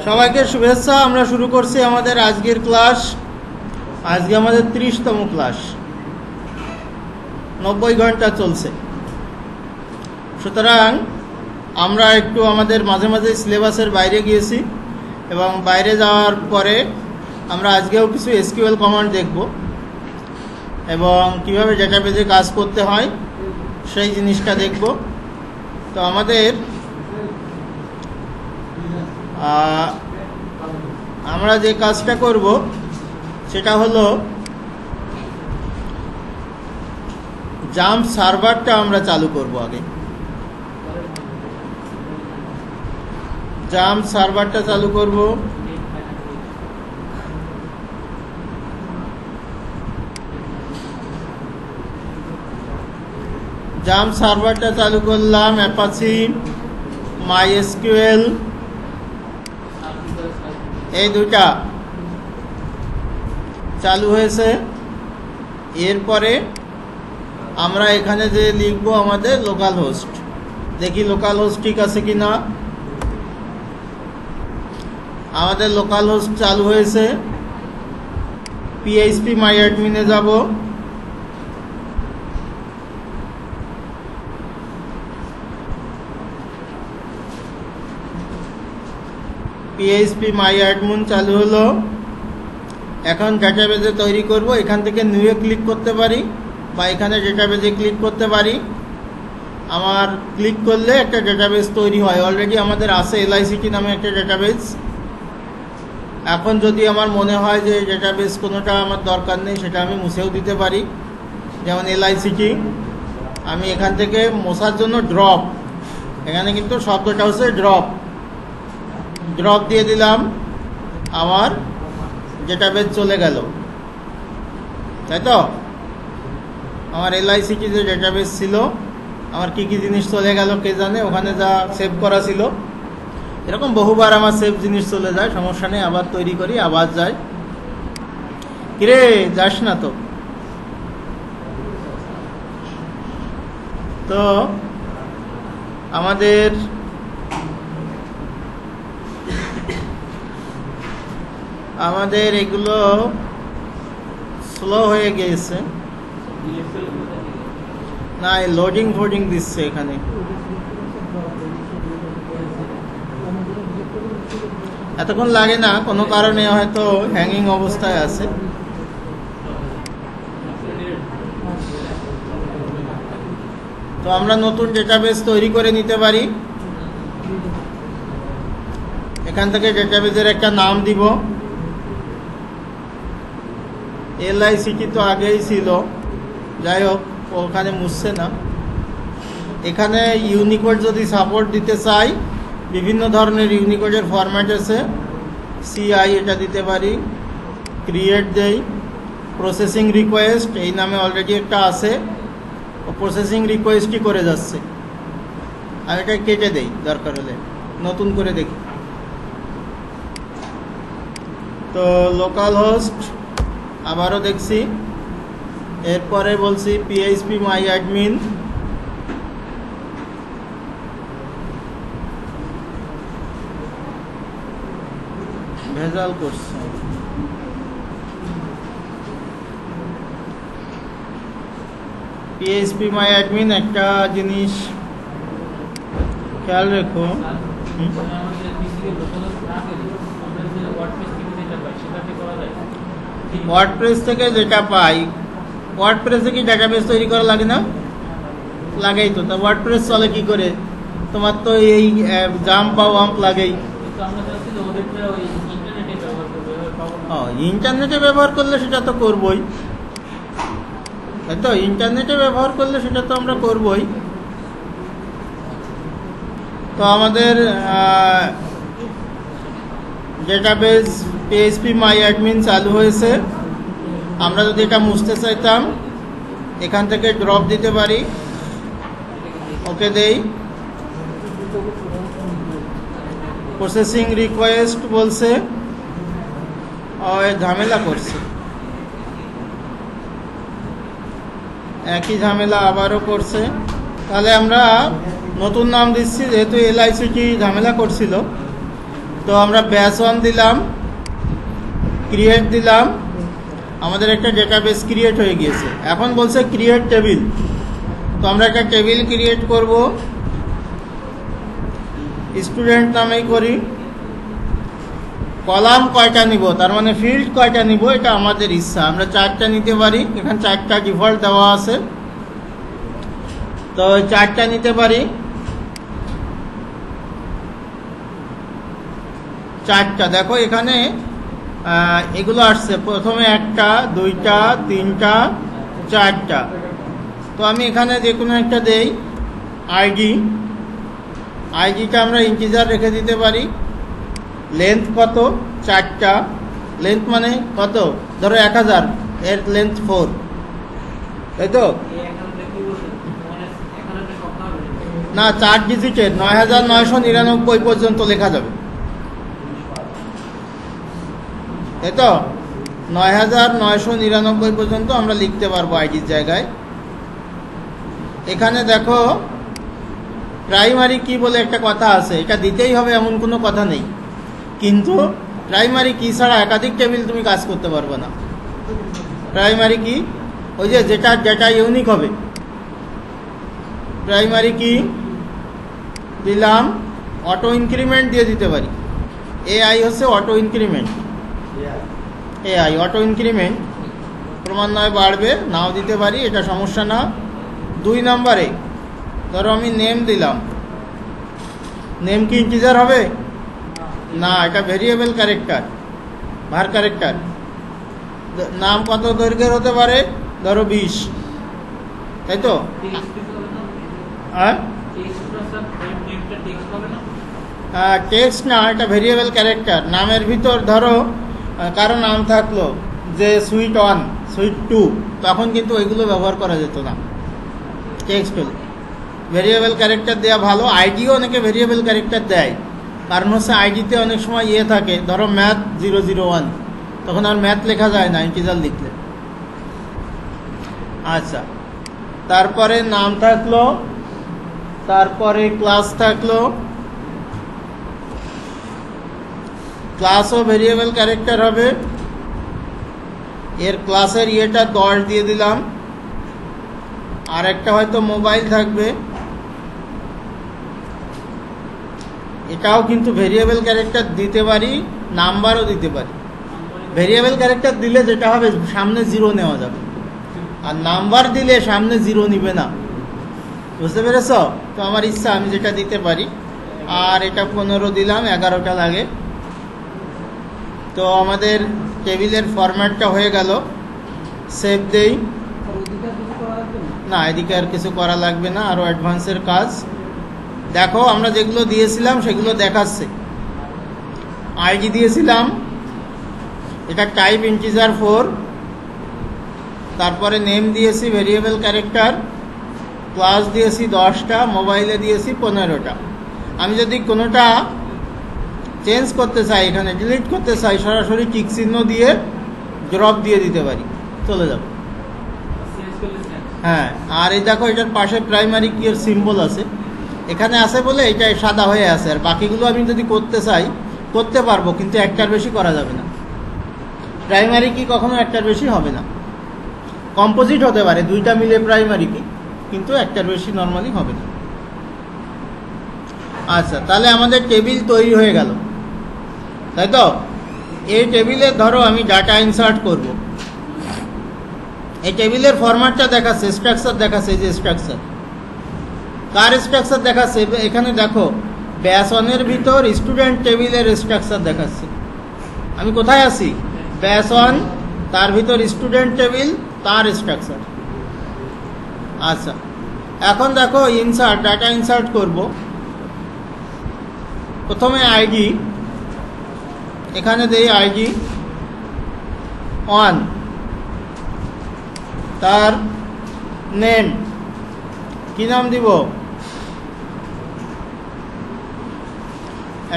সবাইকে শুভেচ্ছা। আমরা শুরু করছি আমাদের আজকের ক্লাস। আজকে আমাদের 30তম ক্লাস, 90 ঘন্টা চলছে। সুতরাং আমরা একটু আমাদের মাঝে মাঝে সিলেবাসের বাইরে গিয়েছি এবং বাইরে যাওয়ার পরে আমরা আজকেও কিছু এসকিউএল কমান্ড দেখব এবং কিভাবে ডেটাবেজে কাজ করতে হয় সেই জিনিসটা দেখব। তো আমাদের আমরা যে কাজটা করব সেটা হলো জাম্প সার্ভারটা আমরা চালু করব। আগে জাম্প সার্ভারটা চালু করব। জাম্প সার্ভারটা চালু করলাম। অ্যাপাচি, মাইএসকিউএল, এই দুইটা চালু হয়েছে। এরপরে আমরা এখানে যে লিখবো আমাদের লোকাল হোস্ট, দেখি লোকাল হোস্ট ঠিক আছে কিনা। আমাদের লোকাল হোস্ট চালু হয়েছে। পিএইচপি মাই অ্যাডমিনে যাব। পিএইচপি মাই অ্যাডমিন চালু হলো। এখন ডেটাবেজে তৈরি করব। এখান থেকে নিউয়ে ক্লিক করতে পারি বা এখানে ডেটাবেজে ক্লিক করতে পারি। আমার ক্লিক করলে একটা ডেটাবেজ তৈরি হয়। অলরেডি আমাদের আছে এলআইসিটি নামে একটা ডেটাবেজ। এখন যদি আমার মনে হয় যে ডেটাবেজ কোনোটা আমার দরকার নেই, সেটা আমি মুছেও দিতে পারি। যেমন এলআইসিটি আমি এখান থেকে মোছার জন্য ড্রপ, এখানে কিন্তু শব্দটা হচ্ছে ড্রপ, ড্রপ দিয়ে দিলাম। আমার ডেটাবেজ চলে গেল, তাই তো? আমার এলআইসিটি যে ডেটাবেজ ছিল, আমার কি কি জিনিস চলে গেল কে জানে। ওখানে যা সেভ করা ছিল, এরকম বহুবার আমার সেভ জিনিস চলে যায়, সমস্যা নেই। আবার তৈরি করি, আবার যায়। কিরে যাস না তো? তো আমাদের এগুলো স্লো হয়ে গিয়েছে। না, লোডিং ফোডিং দিচ্ছে এখানে। এতক্ষণ লাগে না, কোনো কারণে হয়তো হ্যাঙ্গিং অবস্থায় আছে। তো আমরা নতুন ডেটাবেজ তৈরি করে নিতে পারি। এখান থেকে ডেটাবেজের একটা নাম দিব। এলআইসিটি তো আগেই ছিল, যাই হোক ওখানে মুছছে না। এখানে ইউনিকোড যদি সাপোর্ট দিতে চাই, বিভিন্ন ধরনের ইউনিকোডের ফরম্যাট আছে। সিআই এটা দিতে পারি। ক্রিয়েট দেই। প্রসেসিং রিকোয়েস্ট এই নামে অলরেডি একটা আছে, ও প্রসেসিং রিকোয়েস্টই করে যাচ্ছে। আর এটা কেটে দেই, দরকার হলে নতুন করে দেখি। তো লোকাল হোস্ট আবারও দেখছি। এরপরে বলছি পিএইচপি মাই অ্যাডমিন। ভেজাল করছে। পিএইচপি মাই অ্যাডমিন একটা জিনিস খেয়াল রেখো। ওয়ার্ডপ্রেস থেকে যেটা পাই, ওয়ার্ডপ্রেসে কি ডেটাবেজ তৈরি করা লাগে না? লাগেই তো। তা ওয়ার্ডপ্রেস চলে কি করে? তোমার তো এই জাম্প বা ওয়াম্প লাগেই। ইন্টারনেটে ব্যবহার করলে সেটা তো করবই, তাই তো? ইন্টারনেটে ব্যবহার করলে সেটা তো আমরা করবই। তো আমাদের ডেটাবেজ পিএইচপি মাই অ্যাডমিন চালু হয়েছে। আমরা যদি এটা মুছতে চাইতাম, এখান থেকে ড্রপ দিতে পারি। ওকে দেই। প্রসেসিং রিকোয়েস্ট বলছে, ঝামেলা করছে। একই ঝামেলা আবারও করছে। তাহলে আমরা নতুন নাম দিচ্ছি, যেহেতু এলআইসিটি ঝামেলা করছিল। তো আমরা ব্যাচ 1 দিলাম, ক্রিয়েট দিলাম, আমাদের একটা ডেটাবেস ক্রিয়েট হয়ে গিয়েছে। এখন বলছে ক্রিয়েট টেবিল, তো আমরা একটা টেবিল ক্রিয়েট করব, স্টুডেন্ট নামেই করি। কলাম কয়টা নিব, তার মানে ফিল্ড কয়টা নিব এটা আমাদের ইচ্ছা, আমরা 4টা নিতে পারি, এখানে 4টা ডিফল্ট দেওয়া আছে, তো 4টা নিতে পারি। 4টা দেখো এখানে এগুলো আসছে, প্রথমে 1টা 2টা 3টা 4টা, তো আমি এখানে যে কোনো একটা দেই। আইডিটা আমরা ইন্টিজার রেখে দিতে পারি। লেন্থ কত, 4টা, লেন্থ মানে কত, ধরো 1000, এর লেন্থ 4, তাই তো না, 4 ডিজিটের 9999 পর্যন্ত লেখা যাবে, তাই তো 9999 পর্যন্ত আমরা লিখতে পারবো আইডির জায়গায়। এখানে দেখো প্রাইমারি কি বলে একটা কথা আছে, এটা দিতেই হবে এমন কোনো কথা নেই, কিন্তু প্রাইমারি কি ছাড়া একাধিক টেবিল তুমি কাজ করতে পারবে না। প্রাইমারি কি, ওই যে যেটা ইউনিক হবে। প্রাইমারি কি দিলাম, অটো ইনক্রিমেন্ট দিয়ে দিতে পারি। এআই হচ্ছে auto increment, AI auto increment, ক্রমান্বয়ে বাড়বে, নাও দিতে পারি, এটা সমস্যা না। 2 নম্বরে ধরো আমি নেম দিলাম, নেম কি ইন্টিজার হবে না, এটা ভেরিয়েবল ক্যারেক্টার, ভার ক্যারেক্টার। নাম কত দৈর্ঘ্যের হতে পারে, ধরো 20, তাই তো টেক্সট না, এটা ভেরিয়েবল ক্যারেক্টার। নামের ভিতর ধরো কারো নাম থাকলো যে সুইট 1 সুইট 2, তখন কিন্তু ওইগুলো ব্যবহার করা যেত না, টেক্সট হলে। ভেরিয়েবল ক্যারেক্টার দেওয়া ভালো। আইডিও অনেকে ভেরিয়েবল ক্যারেক্টার দেয়, কারণ হচ্ছে আইডিতে অনেক সময় থাকে, ধরো ম্যাথ 001, তখন আর ম্যাথ লেখা যায় না ইন্টিজার লিখলে। আচ্ছা, তারপরে নাম থাকলো, তারপরে ক্লাস থাকলো, ক্লাসও ভেরিয়েবল ক্যারেক্টার হবে। এর ক্লাসের ইয়েটা 10 দিয়ে দিলাম। আর একটা হয়তো মোবাইল থাকবে, এটাও কিন্তু ভেরিয়েবল ক্যারেক্টার দিতে পারি, নাম্বারও দিতে পারি। ভেরিয়েবল ক্যারেক্টার দিলে যেটা হবে সামনে 0 নেওয়া যাবে, আর নাম্বার দিলে সামনে 0 নিবে না, বুঝতে পেরেছ? তো আমার ইচ্ছা আমি যেটা দিতে পারি। আর এটা 15 দিলাম, 11টা লাগে। তো আমাদের টেবিলের ফরম্যাটটা হয়ে গেল। সেভ দেই। না, এদিকে আর কিছু করা লাগবে না, আরও অ্যাডভান্সের কাজ। দেখো আমরা যেগুলো দিয়েছিলাম সেগুলো দেখাচ্ছে। আইডি দিয়েছিলাম, এটা টাইপ ইন্টিজার 4, তারপরে নেম দিয়েছি ভেরিয়েবল ক্যারেক্টার, ক্লাস দিয়েছি 10টা, মোবাইলে দিয়েছি 15টা। আমি যদি কোনোটা চেঞ্জ করতে চাই, এখানে ডিলিট করতে চাই, সরাসরি টিক চিহ্ন দিয়ে ড্রপ দিয়ে দিতে পারি, চলে যাবে। হ্যাঁ, আর এই দেখো এটার পাশে প্রাইমারি কি এর সিম্বল আছে, এখানে আছে বলে এটা সাদা হয়ে আছে। আর বাকিগুলো আমি যদি করতে চাই করতে পারবো, কিন্তু একটার বেশি করা যাবে না। প্রাইমারি কি কখনো একটার বেশি হবে না, কম্পোজিট হতে পারে 2টা মিলে প্রাইমারি কি, কিন্তু একটার বেশি নর্মালি হবে না। আচ্ছা, তাহলে আমাদের টেবিল তৈরি হয়ে গেল, তাই তো? এই টেবিলে ধরো আমি ডাটা ইনসার্ট করব। এই টেবিলের ফরম্যাটটা দেখাচ্ছে, স্ট্রাকচার দেখাচ্ছে, এই যে স্ট্রাকচার, কার স্ট্রাকচার দেখাচ্ছে এখানে দেখো, ব্যাচ 1 এর ভিতর স্টুডেন্ট টেবিলের স্ট্রাকচার দেখাচ্ছে। আমি কোথায় আছি? ব্যাচ 1, তার ভিতর স্টুডেন্ট টেবিল, তার স্ট্রাকচার। আচ্ছা, এখন দেখো ইনসার্ট, ডাটা ইনসার্ট করব। প্রথমে আইডি, এখানে দেই আইডি 1, তার নেম কি নাম দিব,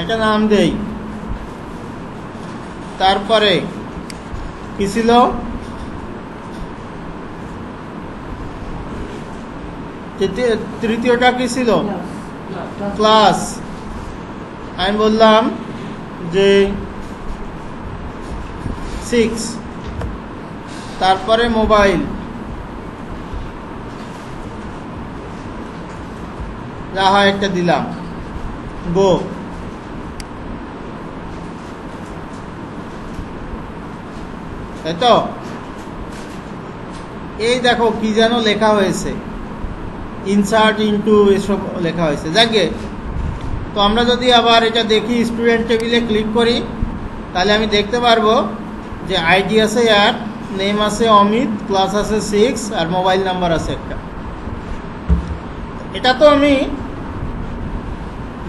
একটা নাম দেই। তারপরে কি ছিল, তৃতীয়টা কি ছিল, ক্লাস। আমি বললাম যে 6, তারপরে মোবাইল, যা হয় একটা দিলাম, গো। তাই তো? এই দেখো কি যেন লেখা হয়েছে, ইনসার্ট ইনটু এসব লেখা হয়েছে। যাকে তো আমরা যদি আবার এটা দেখি, স্টুডেন্ট টেবিলে ক্লিক করি, তাহলে আমি দেখতে পারবো যে আইডি আছে আর নেম আছে অমিত, ক্লাস আছে 6 আর মোবাইল নাম্বার আছে একটা। এটা তো আমি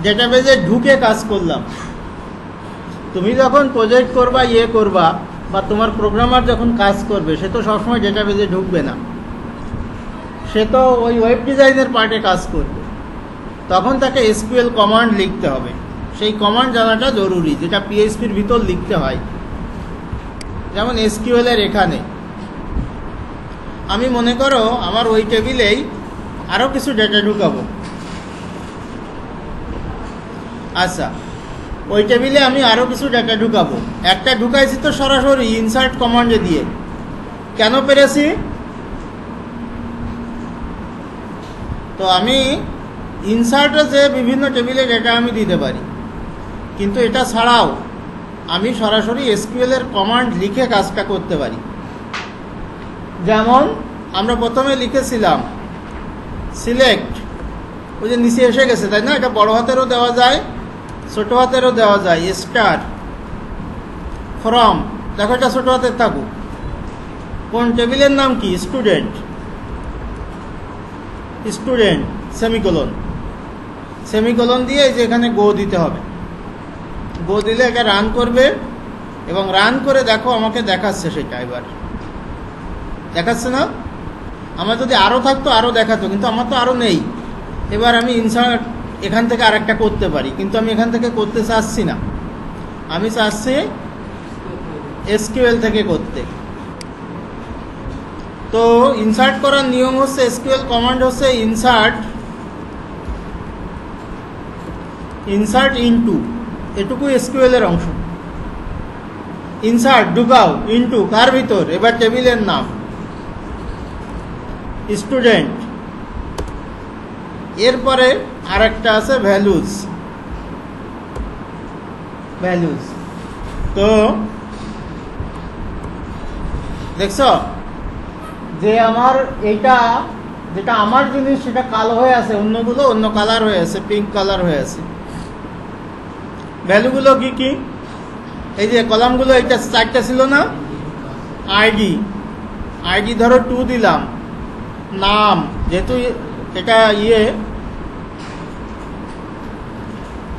ডেটাবেজে ঢুকে কাজ করলাম। তুমি যখন প্রজেক্ট করবা, করবা, বা তোমার প্রোগ্রামার যখন কাজ করবে, সে তো সবসময় ডেটাবেজে ঢুকবে না, সে তো ওই ওয়েব ডিজাইনের পার্টে কাজ করবে। তখন তাকে এসকিউএল কমান্ড লিখতে হবে। সেই কমান্ড জানাটা জরুরি, যেটা পিএইচপির ভিতর লিখতে হয়। যেমন এসকিউএল এর এখানে আমি মনে করো আমার ওই টেবিলেই আরও কিছু ডেটা ঢুকাবো। আচ্ছা, ওই টেবিলে আমি আরও কিছু ডেটা ঢুকাবো। একটা ঢুকাইছি তো সরাসরি ইনসার্ট কমান্ডে দিয়ে। কেন পেরেছি? তো আমি ইনসার্টে যে বিভিন্ন টেবিলে ডেটা আমি দিতে পারি, কিন্তু এটা ছাড়াও আমি সরাসরি এসকিউএল এর কমান্ড লিখে কাজটা করতে পারি। যেমন আমরা প্রথমে লিখেছিলাম সিলেক্ট, ওই যে নিচে এসে গেছে, তাই না? এটা বড় হাতেরও দেওয়া যায়, ছোট হাতেরও দেওয়া যায়। স্টার ফ্রম, দেখো এটা ছোট হাতের থাকুক। কোন টেবিলের নাম কি? স্টুডেন্ট, স্টুডেন্ট সেমিকোলন, সেমিকোলন দিয়ে এই যে এখানে গো দিতে হবে। গো দিলে এটা রান করবে, এবং রান করে দেখো আমাকে দেখাচ্ছে সেটা। এবার দেখাচ্ছে না? আমার যদি আরও থাকতো আরও দেখাতো, কিন্তু আমার তো আরও নেই। এবার আমি ইনসার্ট এখান থেকে আরেকটা করতে পারি, কিন্তু আমি এখান থেকে করতে চাচ্ছি না, আমি চাচ্ছি এসকিউএল থেকে করতে। তো ইনসার্ট করার নিয়ম হচ্ছে, এসকিউএল কমান্ড হচ্ছে ইনসার্ট ইনটু, এটুকু এসকিউএল এর অংশ। ইনসার্ট ঢুকাও, ইনটু কার ভিতর? এবার টেবিলের নাম স্টুডেন্ট, এরপরে আরেকটা আছে ভ্যালুজ। তো দেখছো যে আমার এইটা, যেটা আমার জিনিস, সেটা কালো হয়ে আছে, অন্যগুলো অন্য কালার হয়ে আছে, পিঙ্ক কালার হয়ে আছে। ভ্যালুগুলো কি কি? এই যে কলামগুলো, এটা 4টা ছিল না? আইডি ধরো 2 দিলাম, নাম, যেহেতু এটা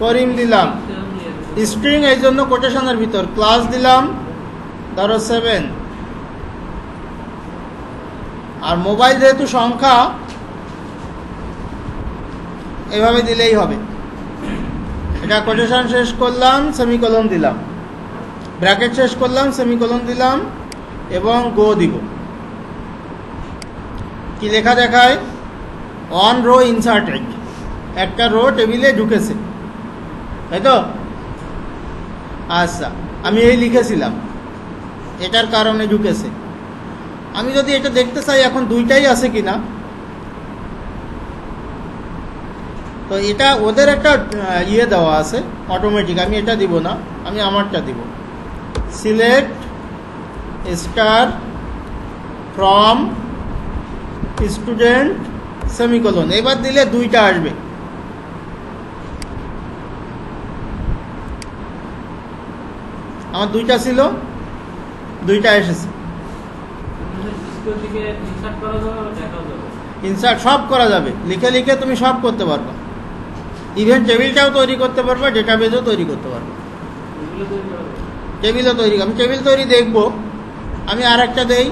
করিম দিলাম, স্ট্রিং এই জন্য কোটেশনের ভিতর, ক্লাস দিলাম ধরো 7, আর মোবাইল যেহেতু সংখ্যা, এভাবে দিলেই হবে। এটা কোটেশন শেষ করলাম, সেমিকোলন দিলাম, ব্র্যাকেট শেষ করলাম, সেমিকোলন দিলাম, এবং গো দিব। কি লেখা দেখায়? অন রো ইনসার্টেড, একটা রো টেবিলে ঢুকেছে, তাই তো? আচ্ছা, আমি এই লিখেছিলাম, এটার কারণে ঢুকেছে। আমি যদি এটা দেখতে চাই এখন দুইটাই আছে কিনা, তো এটা ওদের একটা দেওয়া আছে অটোমেটিক, আমি এটা দিব না, আমি আমারটা দিব। Select star from student semicolon, এবার দিলে দুইটা আসবে। আমার দুইটা ছিল, দুইটা এসেছে। ইনসার্ট সব করা যাবে, লিখে লিখে তুমি সব করতে পারবা। ইভেন টেবিলটাও তৈরি করতে পারবা, ডেটাবেজও তৈরি করতে পারবা। টেবিলও তৈরি, আমি টেবিল তৈরি দেখব। আমি আর একটা দেই,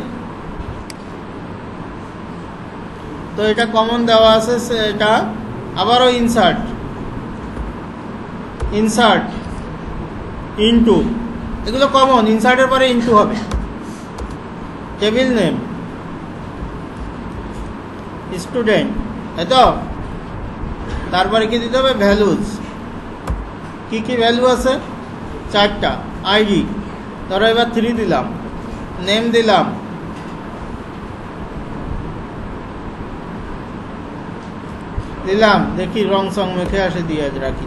তো এটা কমন দেওয়া আছে, এটা আবারও ইনসার্ট ইনটু, এগুলো কমন, ইনসার্টের পরে ইনটু হবে। টেবিল নেম স্টুডেন্ট, তাই তো? তারপরে কি দিতে হবে? ভ্যালুজ। কি কি ভ্যালু আছে? 4টা আইডি। ধরো এবার 3 দিলাম, নেম দিলাম, দেখি রং সং মেখে আসে, দিয়ে রাখি।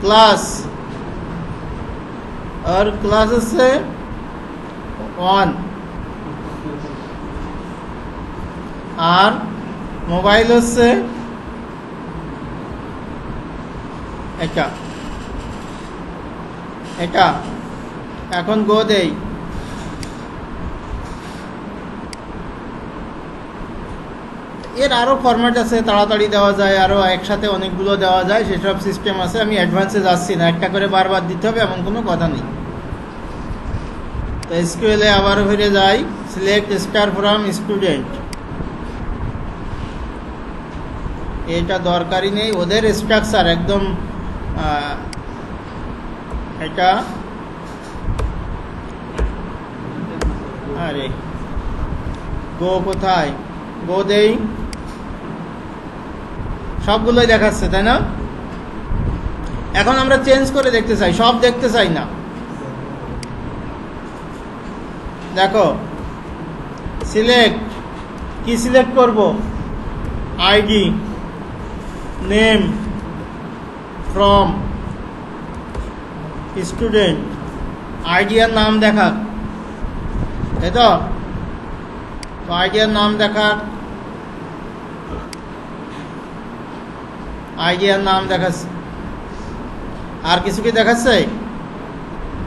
ক্লাস, আর ক্লাস হচ্ছে 1, আর মোবাইল হচ্ছে এটা। এখন গো দেই। এর আরো ফরম্যাট আছে, তাড়াতাড়ি দেওয়া যায়, আরো একসাথে অনেকগুলো দেওয়া যায়, সেসব সিস্টেম আছে। আমি অ্যাডভান্সে যাচ্ছি না, একটা করে বারবার দিতে হবে এমন কোনো কথা নেই। তো এসকিউএল এ আবার ফিরে যাই, সিলেক্ট স্টার ফ্রম স্টুডেন্ট। এটা দরকারই নেই, ওদের স্ট্রাকচার একদম এটা। আরে গো কোথায়, গো দেই, সবগুলোই দেখাচ্ছে, তাই না? এখন আমরা চেঞ্জ করে দেখতে চাই, সব দেখতে চাই না। দেখো সিলেক্ট, কি সিলেক্ট করব? ID, name, from, student. ID আর নাম দেখা, তাই তো? আইডি আর নাম দেখা, আইডি আর নাম দেখাচ্ছে। আর কিছু কি দেখাচ্ছে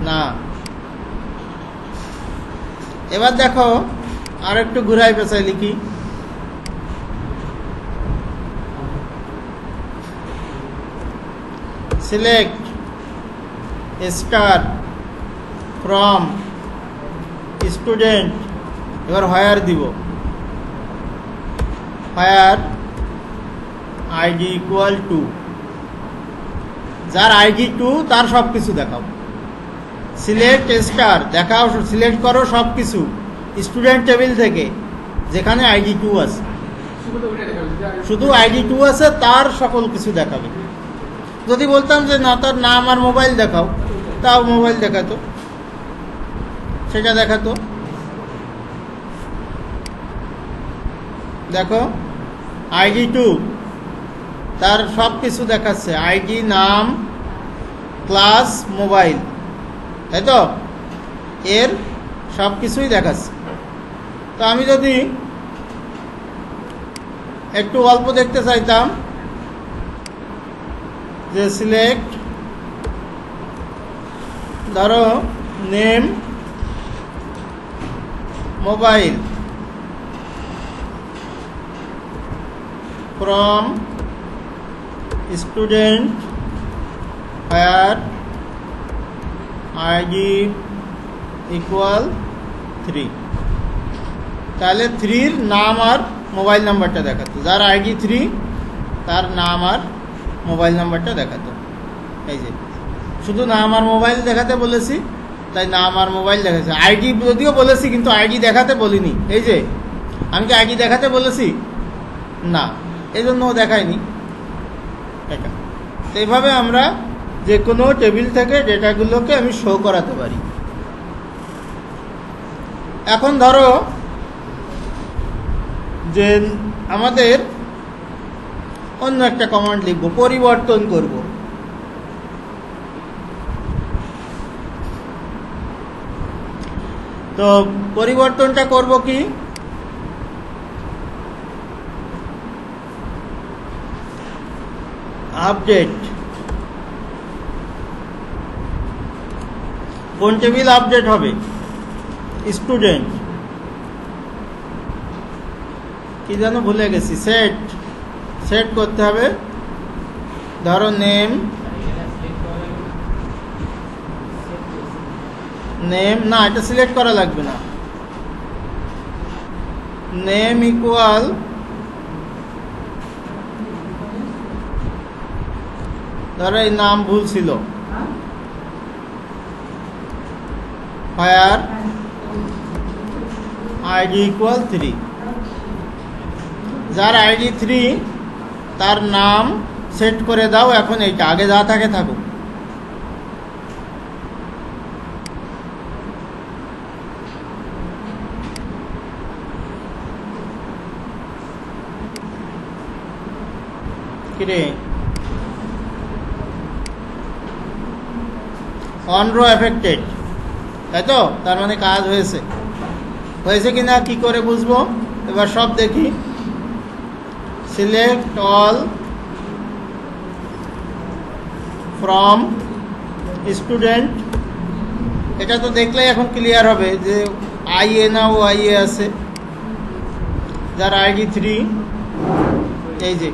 না? এবার দেখো আর একটু ঘুরাই পেঁচাই লিখি, সিলেক্ট স্টার ফ্রম স্টুডেন্ট। এবার হোয়ার দিব, হোয়ার আইডি ইকুয়াল টু, যার আইডি 2 তার সব কিছু দেখাও। সিলেক্ট স্টার, দেখাও, সিলেক্ট করো সব কিছু স্টুডেন্ট টেবিল থেকে, যেখানে আইডি 2 আছে, শুধু আইডি 2 আছে তার সকল কিছু দেখাবে। যদি বলতাম যে না, তার নাম আর মোবাইল দেখাও, তাও মোবাইল দেখাতো, সেটা দেখাতো। দেখো আইডি 2 তার সব কিছু দেখাচ্ছে, আইডি, নাম, ক্লাস, মোবাইল, তাই তো? এর সব কিছুই দেখাচ্ছে। তো আমি যদি একটু অল্প দেখতে চাইতাম, যে সিলেক্ট, ধরো name, mobile, from student, where ID equal 3। তাহলে 3-র নাম আর মোবাইল নাম্বারটা দেখাতো, যার আইডি 3 তার নাম আর মোবাইল নাম্বারটা দেখাতো। এই যে শুধু নাম আর মোবাইল দেখাতে বলেছি, তাই নাম আর মোবাইল দেখাচ্ছে। আইডি যদিও বলেছি, কিন্তু আইডি দেখাতে বলিনি। এই যে আমি কি আইডি দেখাতে বলেছি? না, এই জন্য ও দেখায়নি এটা। তো এইভাবে আমরা যে কোনো টেবিল থেকে ডেটাগুলোকে আমি শো করাতে পারি। এখন ধরো যে আমাদের অন্য একটা কমান্ড লিখব, পরিবর্তন করব। তো পরিবর্তনটা করব কি? আপডেট। কোন টেবিল আপডেট হবে? স্টুডেন্ট। কি যেন ভুলে গেছি, সেট, সেট করতে হবে। ধরো নেম, নেম না, এটা সিলেক্ট করা লাগবে না। নেম ইকুয়াল ধরো এই নাম ভুল ছিল, হোয়ার আইডি ইকুয়াল 3। যার আইডি 3 তার নাম সেট করে দাও। এখন এইটা আগে যা থাকে থাকুক। কিরে অন রো এফেক্টেড, তাই তো? তার মানে কাজ হয়েছে। হয়েছে কিনা কি করে বুঝবো? এবার সব দেখি। সিলেক্ট অল ফ্রম স্টুডেন্ট, এটা তো দেখলেই এখন ক্লিয়ার হবে যে আইএ না ও আইএ আছে, যার আইডি 3 এই যে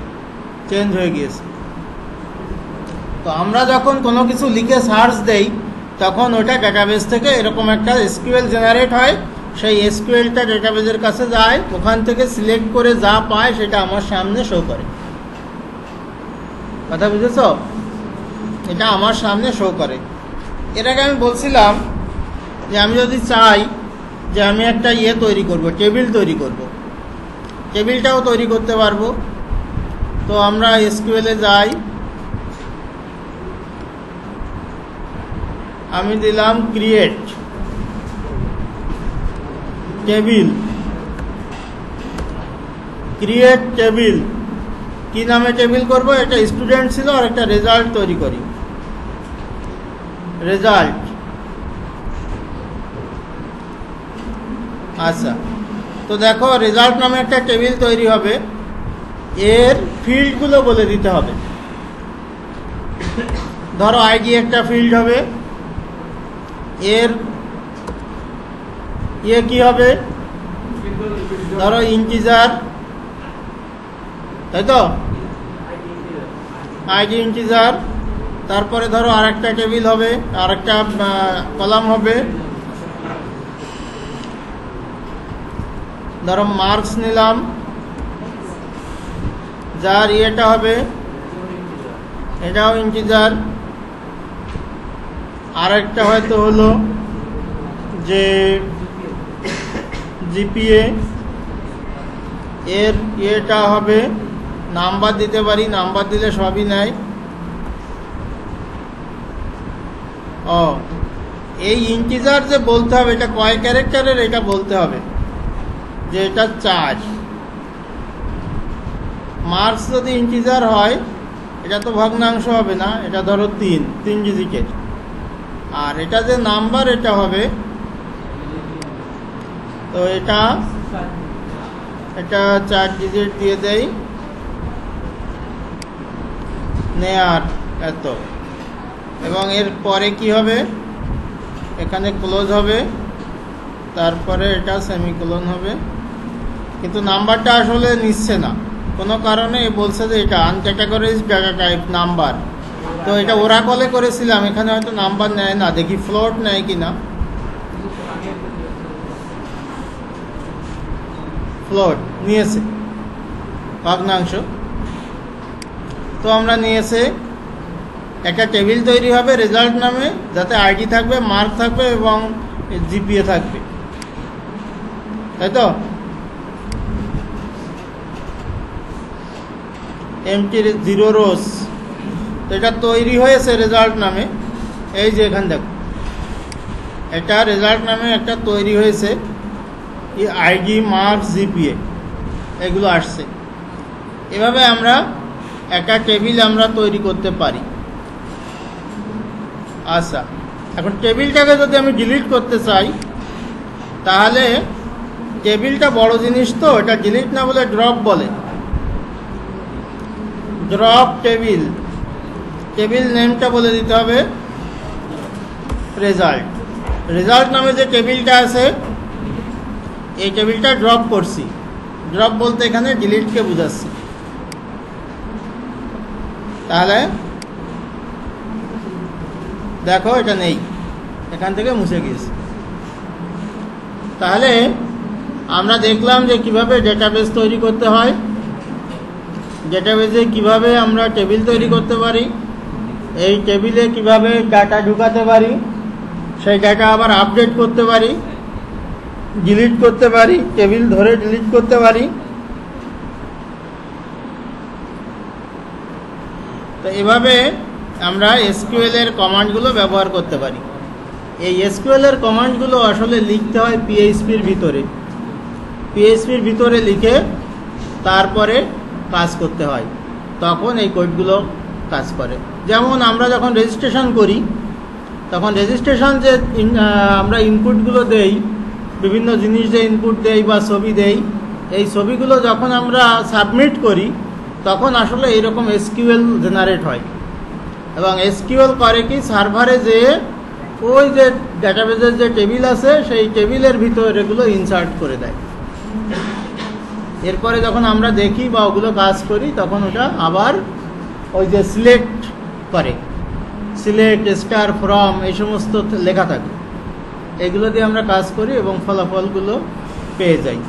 চেঞ্জ হয়ে গিয়েছে। তো আমরা যখন কোনো কিছু লিখে সার্চ দেই তখন ওটা ডেটাবেস থেকে এরকম একটা এসকিউএল জেনারেট হয়। সেই এসকিউএলটা ডেটাবেসের কাছে যায়, ওখান থেকে সিলেক্ট করে যা পায় সেটা আমার সামনে শো করে। কথা বুঝেছ? এটা আমার সামনে শো করে। এর আগে আমি বলছিলাম যে আমি যদি চাই যে আমি একটা তৈরি করব, টেবিল তৈরি করব, টেবিলটাও তৈরি করতে পারবো। তো আমরা এসকিউএলে যাই, আমি দিলাম ক্রিয়েট টেবিল, ক্রিয়েট টেবিল। কি নামে টেবিল করব? এটা স্টুডেন্ট ছিল, আর একটা রেজাল্ট তৈরি করি, রেজাল্ট। আচ্ছা, তো দেখো রেজাল্ট নামে একটা টেবিল তৈরি হবে। এর ফিল্ডগুলো বলে দিতে হবে। ধরো আইডি একটা ফিল্ড হবে, এর কি হবে? ধরো ইন্টিজার, তাই তো? ID integer. তারপরে ধরো আরেকটা টেবিল হবে, আরেকটা কলাম হবে, ধরো মার্কস নিলাম, যার ইয়েটা হবে এটাও ইন্টিজার। আরেকটা হয়তো হলো যে জিপিএ, এর ইয়েটা হবে, নাম্বার দিতে পারি, নাম্বার দিলে সবই নেয়। এই ইন্টিজার যে বলতে হবে এটা কয় ক্যারেক্টারের, এটা বলতে হবে যে এটা 4। মার্কস যদি ইন্টিজার হয় এটা তো ভগ্নাংশ হবে না, এটা ধরো 3 ডিজিটের। আর এটা যে নাম্বার এটা হবে, তো এটা 4 ডিজিট দিয়ে দেই, নেয়ার এত। এবং এর পরে কি হবে? এখানে ক্লোজ হবে, তারপরে এটা সেমিকোলন হবে। কিন্তু নাম্বারটা আসলে নিচ্ছে না কোনো কারণে, বলছে যে এটা আনক্যাটাগরাইজড ডাটা টাইপ নাম্বার। তো এটা ওরা কলে করেছিলাম, এখানে হয়তো নাম্বার নেয় না, দেখি ফ্লোট নেয় কিনা। ফ্লোট নিয়েছে, ভগ্নাংশ। তো আমরা নিয়েছে, একটা টেবিল তৈরি হবে রেজাল্ট নামে, যাতে আইডি থাকবে, মার্ক থাকবে এবং জিপিএ থাকবে, তাই তো? এমটি 0 রোস। তো এটা তৈরি হয়েছে রেজাল্ট নামে, এই যে এখানে দেখো এটা রেজাল্ট নামে একটা তৈরি হয়েছে, আইডি, মার্কস, জিপিএ এগুলো আসছে। এভাবে আমরা একটা টেবিল আমরা তৈরি করতে পারি। আচ্ছা, এখন টেবিলটাকে যদি আমি ডিলিট করতে চাই, তাহলে টেবিলটা বড় জিনিস, তো এটা ডিলিট না বলে ড্রপ বলে। ড্রপ টেবিল, টেবিল নেমটা বলে দিতে হবে রেজাল্ট। রেজাল্ট নামে যে টেবিলটা আছে এই টেবিলটা ড্রপ করছি। ড্রপ বলতে এখানে ডিলিটকে বুঝাচ্ছি। তাহলে দেখো এটা নেই, এখান থেকে মুছে গিয়েছে। তাহলে আমরা দেখলাম যে কিভাবে ডেটাবেস তৈরি করতে হয়, ডেটাবেসে কিভাবে আমরা টেবিল তৈরি করতে পারি, এই টেবিলে কিভাবে ডাটা ঢুকাতে পারি, সেই ডাটা আবার আপডেট করতে পারি, ডিলিট করতে পারি, টেবিল ধরে ডিলিট করতে পারি। তো এভাবে আমরা এসকিউএল এর কমান্ডগুলো ব্যবহার করতে পারি। এই এসকিউএল এর কমান্ডগুলো আসলে লিখতে হয় পিএইচপির ভিতরে, পিএইচপির ভিতরে লিখে তারপরে কাজ করতে হয়, তখন এই কোডগুলো কাজ করে। যেমন আমরা যখন রেজিস্ট্রেশন করি তখন রেজিস্ট্রেশন যে আমরা ইনপুটগুলো দেই, বিভিন্ন জিনিস যে ইনপুট দেই বা ছবি দেই, এই ছবিগুলো যখন আমরা সাবমিট করি তখন আসলে এইরকম এসকিউএল জেনারেট হয়। এবং এসকিউএল করে কি, সার্ভারে যে ওই যে ডেটাবেজের যে টেবিল আছে সেই টেবিলের ভিতরে এগুলো ইনসার্ট করে দেয়। এরপরে যখন আমরা দেখি বা ওগুলো কাজ করি তখন ওটা আবার ওই যে সিলেক্ট করে, সিলেক্ট, স্টার, ফ্রম, এই সমস্ত লেখা থাকে, এগুলো দিয়ে আমরা কাজ করি এবং ফলাফলগুলো পেয়ে যাই।